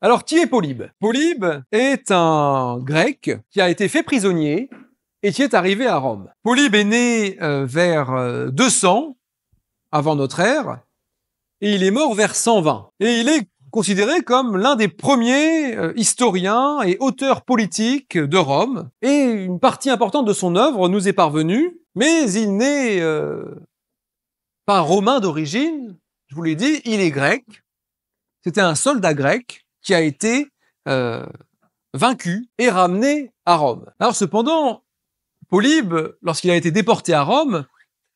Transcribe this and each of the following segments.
Alors, qui est Polybe? Polybe est un Grec qui a été fait prisonnier et qui est arrivé à Rome. Polybe est né vers 200 avant notre ère et il est mort vers 120. Et il est considéré comme l'un des premiers historiens et auteurs politiques de Rome. Et une partie importante de son œuvre nous est parvenue, mais il n'est pas romain d'origine, je vous l'ai dit, il est grec. C'était un soldat grec qui a été vaincu et ramené à Rome. Alors cependant, Polybe, lorsqu'il a été déporté à Rome,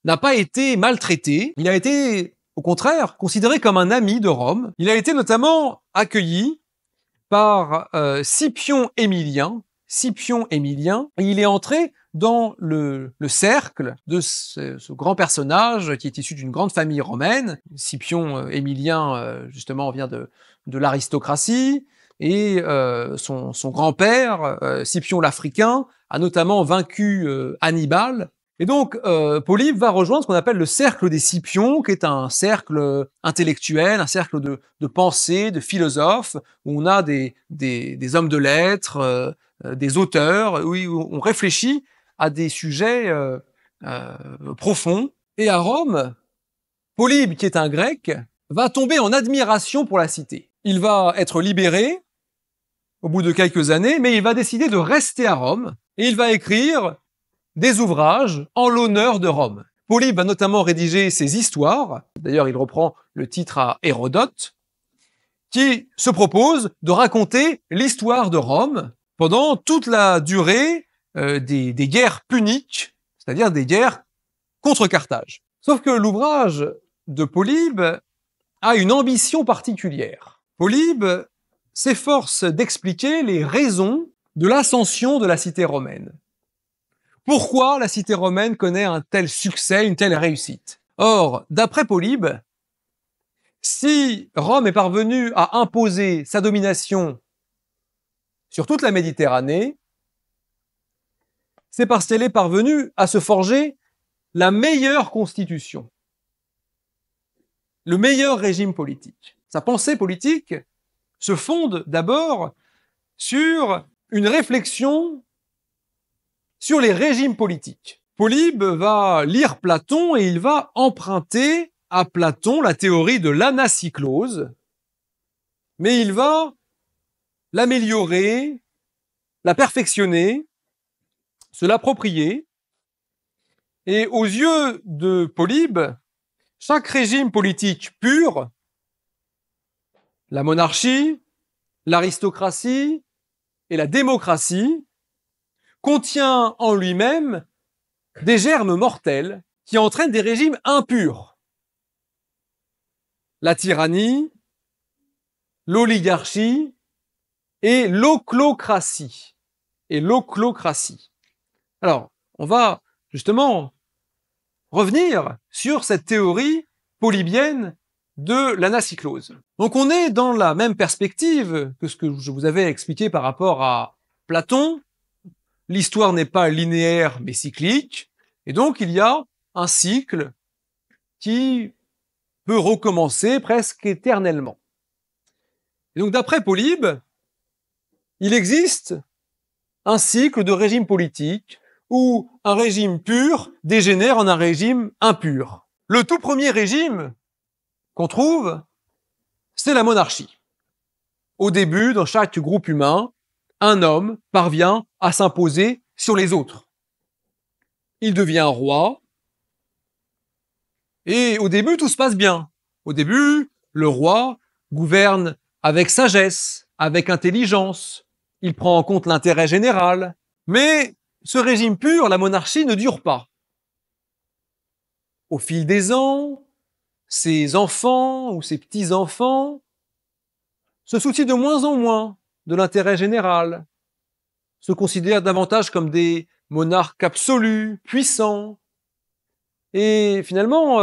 n'a pas été maltraité. Il a été, au contraire, considéré comme un ami de Rome. Il a été notamment accueilli par Scipion Émilien. Scipion Émilien, et il est entré dans le cercle de ce grand personnage qui est issu d'une grande famille romaine. Scipion Émilien, justement, vient de l'aristocratie, et son grand-père, Scipion l'Africain, a notamment vaincu Hannibal. Et donc, Polybe va rejoindre ce qu'on appelle le cercle des Scipions, qui est un cercle intellectuel, un cercle de pensée, de philosophes, où on a des hommes de lettres, des auteurs, où on réfléchit à des sujets profonds. Et à Rome, Polybe, qui est un Grec, va tomber en admiration pour la cité. Il va être libéré au bout de quelques années, mais il va décider de rester à Rome, et il va écrire des ouvrages en l'honneur de Rome. Polybe va notamment rédiger ses histoires, d'ailleurs il reprend le titre à Hérodote, qui se propose de raconter l'histoire de Rome pendant toute la durée des guerres puniques, c'est-à-dire des guerres contre Carthage. Sauf que l'ouvrage de Polybe a une ambition particulière. Polybe s'efforce d'expliquer les raisons de l'ascension de la cité romaine. Pourquoi la cité romaine connaît un tel succès, une telle réussite? Or, d'après Polybe, si Rome est parvenue à imposer sa domination sur toute la Méditerranée, c'est parce qu'elle est parvenue à se forger la meilleure constitution, le meilleur régime politique. Sa pensée politique se fonde d'abord sur une réflexion sur les régimes politiques. Polybe va lire Platon et il va emprunter à Platon la théorie de l'anacyclose, mais il va l'améliorer, la perfectionner, se l'approprier. Et aux yeux de Polybe, chaque régime politique pur, la monarchie, l'aristocratie et la démocratie, contient en lui-même des germes mortels qui entraînent des régimes impurs. La tyrannie, l'oligarchie et l'ochlocratie. Alors, on va justement revenir sur cette théorie polybienne de l'anacyclose. Donc on est dans la même perspective que ce que je vous avais expliqué par rapport à Platon. L'histoire n'est pas linéaire mais cyclique, et donc il y a un cycle qui peut recommencer presque éternellement. Et donc d'après Polybe, il existe un cycle de régime politique où un régime pur dégénère en un régime impur. Le tout premier régime qu'on trouve, c'est la monarchie. Au début, dans chaque groupe humain, un homme parvient à s'imposer sur les autres. Il devient roi, et au début, tout se passe bien. Au début, le roi gouverne avec sagesse, avec intelligence, il prend en compte l'intérêt général, mais ce régime pur, la monarchie, ne dure pas. Au fil des ans, ses enfants ou ses petits-enfants se soucient de moins en moins de l'intérêt général, se considèrent davantage comme des monarques absolus, puissants, et finalement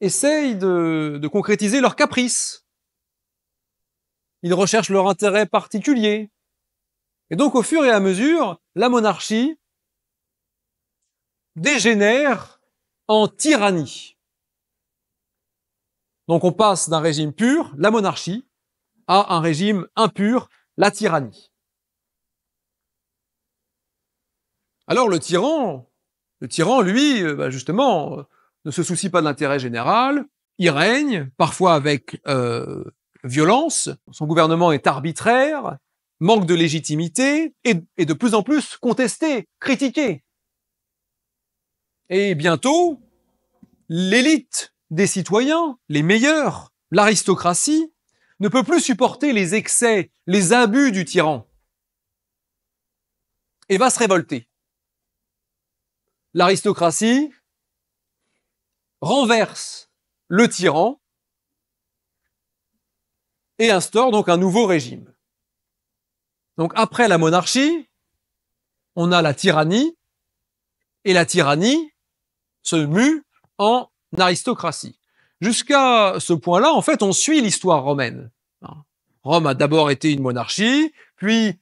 essayent de concrétiser leurs caprices. Ils recherchent leur intérêt particulier. Et donc, au fur et à mesure, la monarchie dégénère en tyrannie. Donc, on passe d'un régime pur, la monarchie, à un régime impur, la tyrannie. Alors le tyran, lui, justement, ne se soucie pas de l'intérêt général, il règne, parfois avec violence, son gouvernement est arbitraire, manque de légitimité, et de plus en plus contesté, critiqué. Et bientôt, l'élite des citoyens, les meilleurs, l'aristocratie, ne peut plus supporter les excès, les abus du tyran, et va se révolter. L'aristocratie renverse le tyran et instaure donc un nouveau régime. Donc après la monarchie, on a la tyrannie, et la tyrannie se mue en aristocratie. Jusqu'à ce point-là, en fait, on suit l'histoire romaine. Rome a d'abord été une monarchie, puis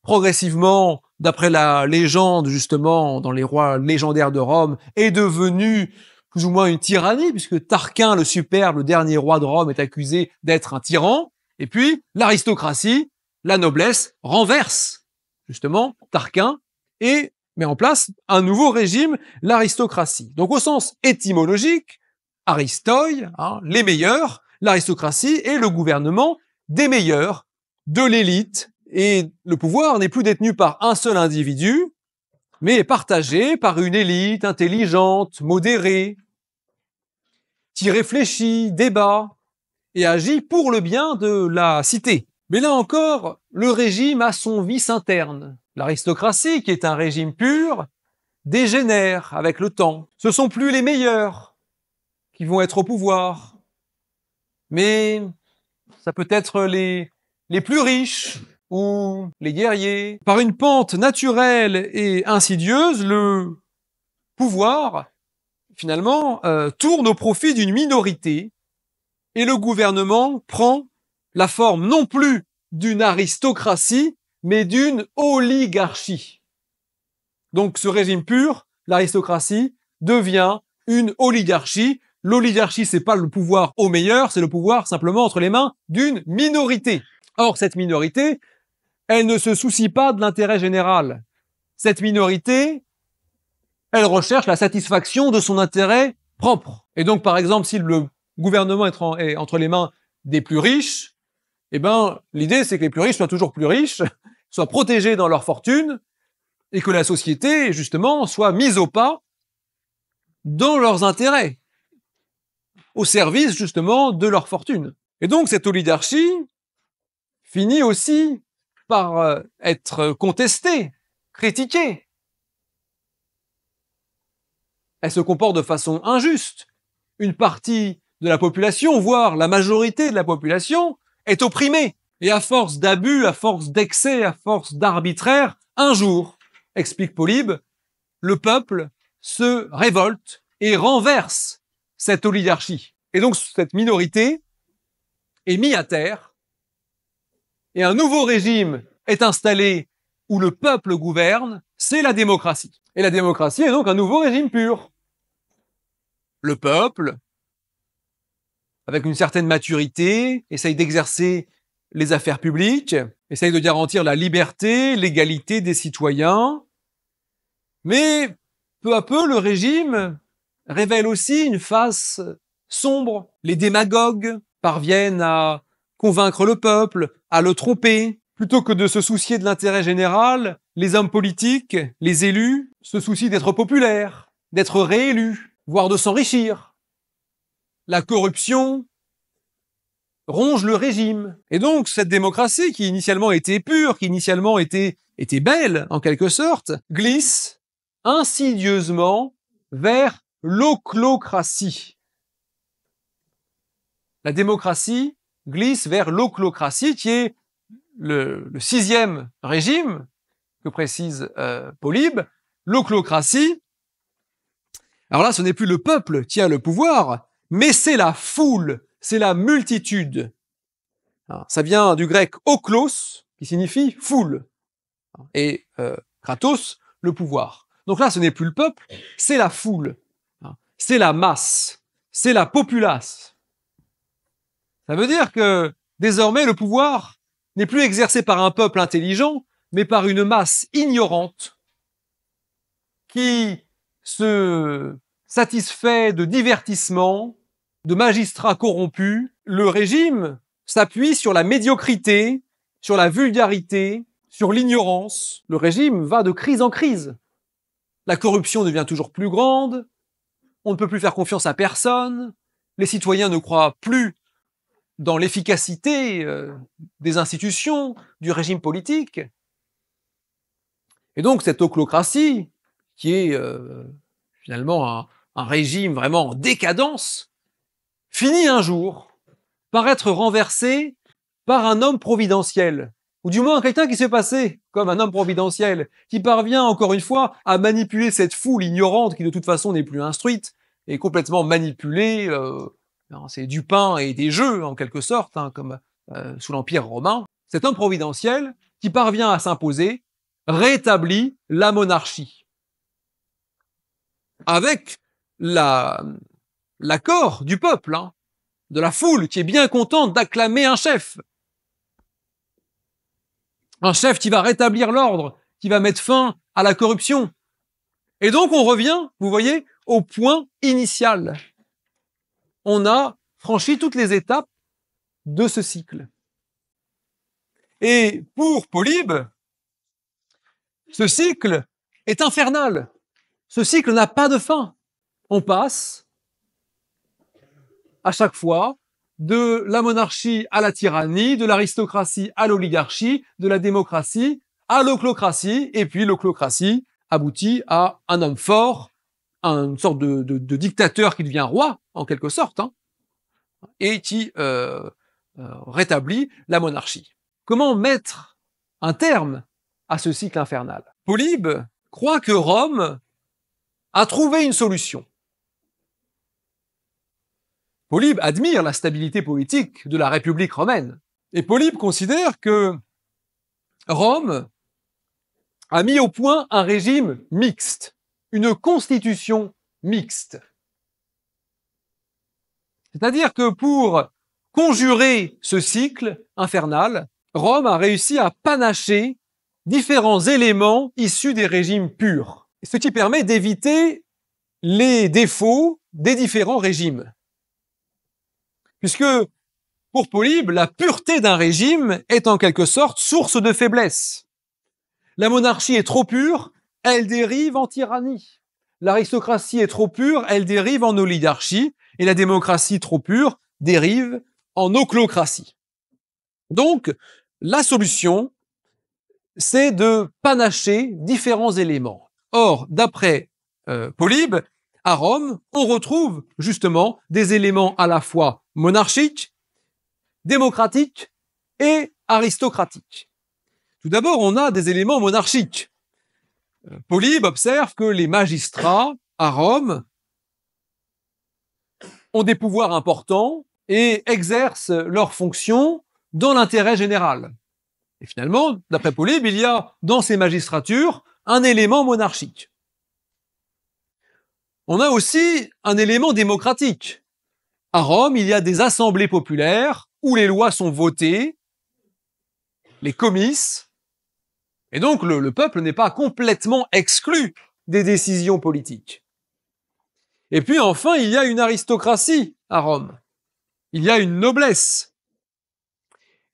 progressivement, d'après la légende, justement, dans les rois légendaires de Rome, est devenue plus ou moins une tyrannie, puisque Tarquin le Superbe, le dernier roi de Rome, est accusé d'être un tyran. Et puis, l'aristocratie, la noblesse, renverse, justement, Tarquin, et met en place un nouveau régime, l'aristocratie. Donc, au sens étymologique, aristoi, les meilleurs, l'aristocratie est le gouvernement des meilleurs, de l'élite, et le pouvoir n'est plus détenu par un seul individu, mais est partagé par une élite intelligente, modérée, qui réfléchit, débat, et agit pour le bien de la cité. Mais là encore, le régime a son vice interne. L'aristocratie, qui est un régime pur, dégénère avec le temps. Ce sont plus les meilleurs qui vont être au pouvoir, mais ça peut être les plus riches ou les guerriers. Par une pente naturelle et insidieuse, le pouvoir, finalement, tourne au profit d'une minorité, et le gouvernement prend la forme non plus d'une aristocratie, mais d'une oligarchie. Donc ce régime pur, l'aristocratie, devient une oligarchie. L'oligarchie, c'est pas le pouvoir au meilleur, c'est le pouvoir simplement entre les mains d'une minorité. Or, cette minorité, elle ne se soucie pas de l'intérêt général. Cette minorité, elle recherche la satisfaction de son intérêt propre. Et donc, par exemple, si le gouvernement est entre les mains des plus riches, l'idée, c'est que les plus riches soient toujours plus riches, soient protégés dans leur fortune, et que la société, justement, soit mise au pas dans leurs intérêts, au service, justement, de leur fortune. Et donc, cette oligarchie finit aussi par être contestée, critiquée. Elle se comporte de façon injuste. Une partie de la population, voire la majorité de la population, est opprimée. Et à force d'abus, à force d'excès, à force d'arbitraire, un jour, explique Polybe, le peuple se révolte et renverse cette oligarchie. Et donc cette minorité est mise à terre, et un nouveau régime est installé où le peuple gouverne, c'est la démocratie. Et la démocratie est donc un nouveau régime pur. Le peuple, avec une certaine maturité, essaye d'exercer les affaires publiques, essaye de garantir la liberté, l'égalité des citoyens, mais peu à peu, le régime révèle aussi une face sombre. Les démagogues parviennent à convaincre le peuple, à le tromper. Plutôt que de se soucier de l'intérêt général, les hommes politiques, les élus, se soucient d'être populaires, d'être réélus, voire de s'enrichir. La corruption ronge le régime. Et donc, cette démocratie, qui initialement était pure, qui initialement était belle, en quelque sorte, glisse insidieusement vers l'ochlocratie. La démocratie glisse vers l'ochlocratie, qui est le sixième régime que précise Polybe, l'ochlocratie. Alors là, ce n'est plus le peuple qui a le pouvoir, mais c'est la foule, c'est la multitude. Alors, ça vient du grec oklos, qui signifie foule, et kratos, le pouvoir. Donc là, ce n'est plus le peuple, c'est la foule, c'est la masse, c'est la populace. Ça veut dire que Désormais, le pouvoir n'est plus exercé par un peuple intelligent, mais par une masse ignorante qui se satisfait de divertissements, de magistrats corrompus. Le régime s'appuie sur la médiocrité, sur la vulgarité, sur l'ignorance. Le régime va de crise en crise. La corruption devient toujours plus grande, on ne peut plus faire confiance à personne, les citoyens ne croient plus dans l'efficacité des institutions, du régime politique. Et donc cette ochlocratie, qui est finalement un régime vraiment en décadence, finit un jour par être renversée par un homme providentiel, ou du moins quelqu'un qui s'est passé comme un homme providentiel, qui parvient encore une fois à manipuler cette foule ignorante qui de toute façon n'est plus instruite, et complètement manipulée, c'est du pain et des jeux en quelque sorte, hein, comme sous l'Empire romain. Cet homme providentiel qui parvient à s'imposer rétablit la monarchie, avec l'accord du peuple, hein, de la foule qui est bien contente d'acclamer un chef. Un chef qui va rétablir l'ordre, qui va mettre fin à la corruption. Et donc on revient, vous voyez, au point initial. On a franchi toutes les étapes de ce cycle. Et pour Polybe, ce cycle est infernal. Ce cycle n'a pas de fin. On passe à chaque fois de la monarchie à la tyrannie, de l'aristocratie à l'oligarchie, de la démocratie à l'ochlocratie, et puis l'ochlocratie aboutit à un homme fort, à une sorte de dictateur qui devient roi, en quelque sorte, hein, et qui rétablit la monarchie. Comment mettre un terme à ce cycle infernal? Polybe croit que Rome a trouvé une solution. Polybe admire la stabilité politique de la République romaine. Et Polybe considère que Rome a mis au point un régime mixte, une constitution mixte. C'est-à-dire que pour conjurer ce cycle infernal, Rome a réussi à panacher différents éléments issus des régimes purs, ce qui permet d'éviter les défauts des différents régimes. Puisque, pour Polybe, la pureté d'un régime est en quelque sorte source de faiblesse. La monarchie est trop pure, elle dérive en tyrannie. L'aristocratie est trop pure, elle dérive en oligarchie, et la démocratie trop pure dérive en ochlocratie. Donc, la solution, c'est de panacher différents éléments. Or, d'après Polybe, à Rome, on retrouve justement des éléments à la fois monarchiques, démocratiques et aristocratiques. Tout d'abord, on a des éléments monarchiques. Polybe observe que les magistrats à Rome ont des pouvoirs importants et exercent leurs fonctions dans l'intérêt général. Et finalement, d'après Polybe, il y a dans ces magistratures un élément monarchique. On a aussi un élément démocratique. À Rome, il y a des assemblées populaires où les lois sont votées, les comices, et donc le peuple n'est pas complètement exclu des décisions politiques. Et puis enfin, il y a une aristocratie à Rome. Il y a une noblesse.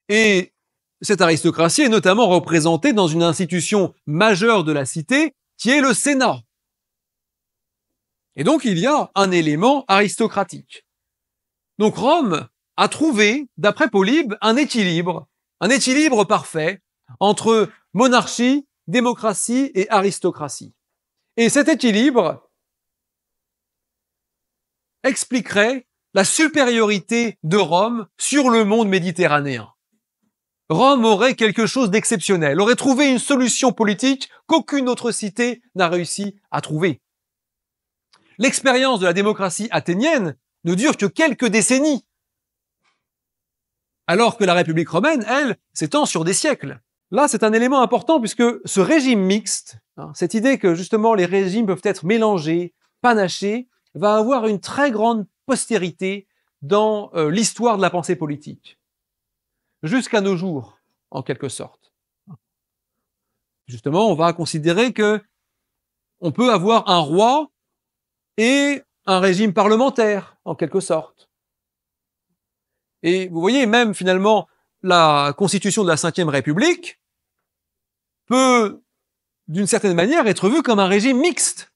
Et cette aristocratie est notamment représentée dans une institution majeure de la cité, qui est le Sénat. Et donc il y a un élément aristocratique. Donc Rome a trouvé, d'après Polybe, un équilibre parfait entre monarchie, démocratie et aristocratie. Et cet équilibre expliquerait la supériorité de Rome sur le monde méditerranéen. Rome aurait quelque chose d'exceptionnel, aurait trouvé une solution politique qu'aucune autre cité n'a réussi à trouver. L'expérience de la démocratie athénienne ne dure que quelques décennies, alors que la République romaine, elle, s'étend sur des siècles. Là, c'est un élément important puisque ce régime mixte, cette idée que justement les régimes peuvent être mélangés, panachés, va avoir une très grande postérité dans l'histoire de la pensée politique. jusqu'à nos jours, en quelque sorte. Justement, on va considérer que on peut avoir un roi et un régime parlementaire, en quelque sorte. Et vous voyez, même finalement, la constitution de la Ve République peut, d'une certaine manière, être vue comme un régime mixte,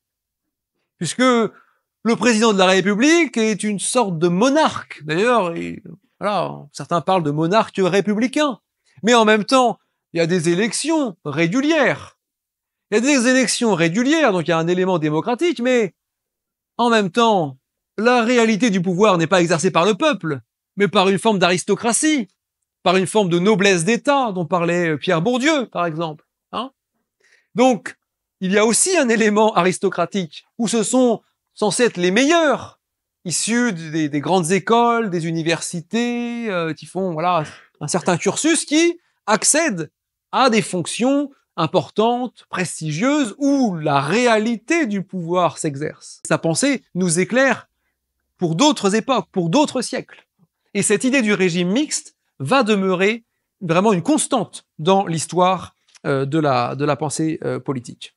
puisque le président de la République est une sorte de monarque. D'ailleurs, voilà, certains parlent de monarque républicain. Mais en même temps, il y a des élections régulières. Il y a des élections régulières, donc il y a un élément démocratique, mais en même temps, la réalité du pouvoir n'est pas exercée par le peuple, mais par une forme d'aristocratie, par une forme de noblesse d'État, dont parlait Pierre Bourdieu, par exemple. Hein? Donc, il y a aussi un élément aristocratique, où ce sont censés être les meilleurs, issus des grandes écoles, des universités, qui font voilà un certain cursus, qui accèdent à des fonctions importantes, prestigieuses, où la réalité du pouvoir s'exerce. Sa pensée nous éclaire pour d'autres époques, pour d'autres siècles. Et cette idée du régime mixte va demeurer vraiment une constante dans l'histoire de la pensée politique.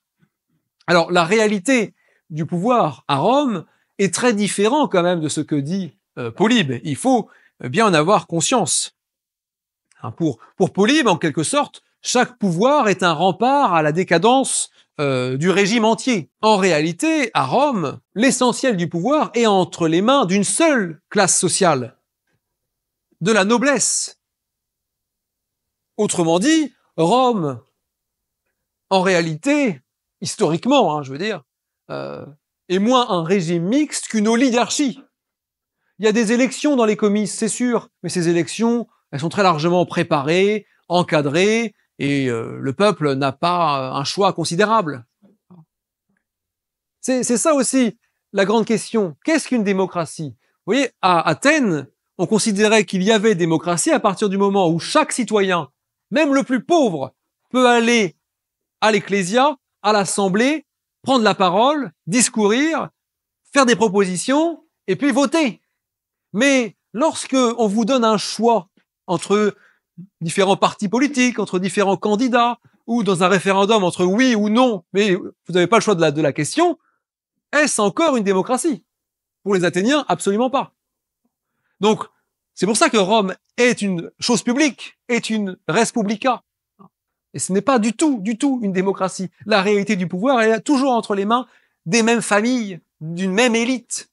Alors, la réalité du pouvoir à Rome est très différente quand même de ce que dit Polybe. Il faut bien en avoir conscience. Hein, pour Polybe, en quelque sorte, chaque pouvoir est un rempart à la décadence du régime entier. En réalité, à Rome, l'essentiel du pouvoir est entre les mains d'une seule classe sociale, de la noblesse. Autrement dit, Rome, en réalité, historiquement, je veux dire, est moins un régime mixte qu'une oligarchie. Il y a des élections dans les comices, c'est sûr, mais ces élections, elles sont très largement préparées, encadrées, et le peuple n'a pas un choix considérable. C'est ça aussi la grande question. Qu'est-ce qu'une démocratie? Vous voyez, à Athènes, on considérait qu'il y avait démocratie à partir du moment où chaque citoyen, même le plus pauvre, peut aller à l'ecclésia, à l'assemblée, prendre la parole, discourir, faire des propositions, et puis voter. Mais lorsque on vous donne un choix entre différents partis politiques, entre différents candidats, ou dans un référendum entre oui ou non, mais vous n'avez pas le choix de la question, est-ce encore une démocratie? Pour les Athéniens, absolument pas. Donc, c'est pour ça que Rome est une chose publique, est une res publica. Et ce n'est pas du tout une démocratie. La réalité du pouvoir est toujours entre les mains des mêmes familles, d'une même élite,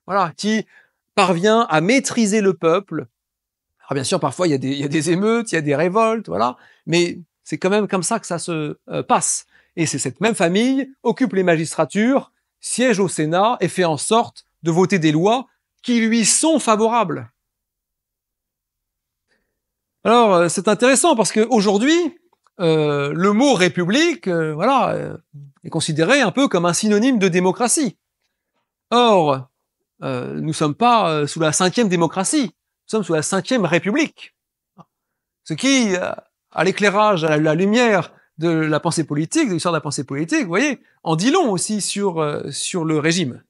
voilà, qui parvient à maîtriser le peuple. Alors bien sûr, parfois il y a des émeutes, il y a des révoltes, voilà, mais c'est quand même comme ça que ça se passe. Et c'est cette même famille occupe les magistratures, siège au Sénat et fait en sorte de voter des lois qui lui sont favorables. Alors c'est intéressant parce qu'aujourd'hui, le mot république, est considéré un peu comme un synonyme de démocratie. Or, nous ne sommes pas sous la 5e démocratie, nous sommes sous la 5e République. Ce qui, à l'éclairage, à la lumière de la pensée politique, de l'histoire de la pensée politique, vous voyez, en dit long aussi sur le régime.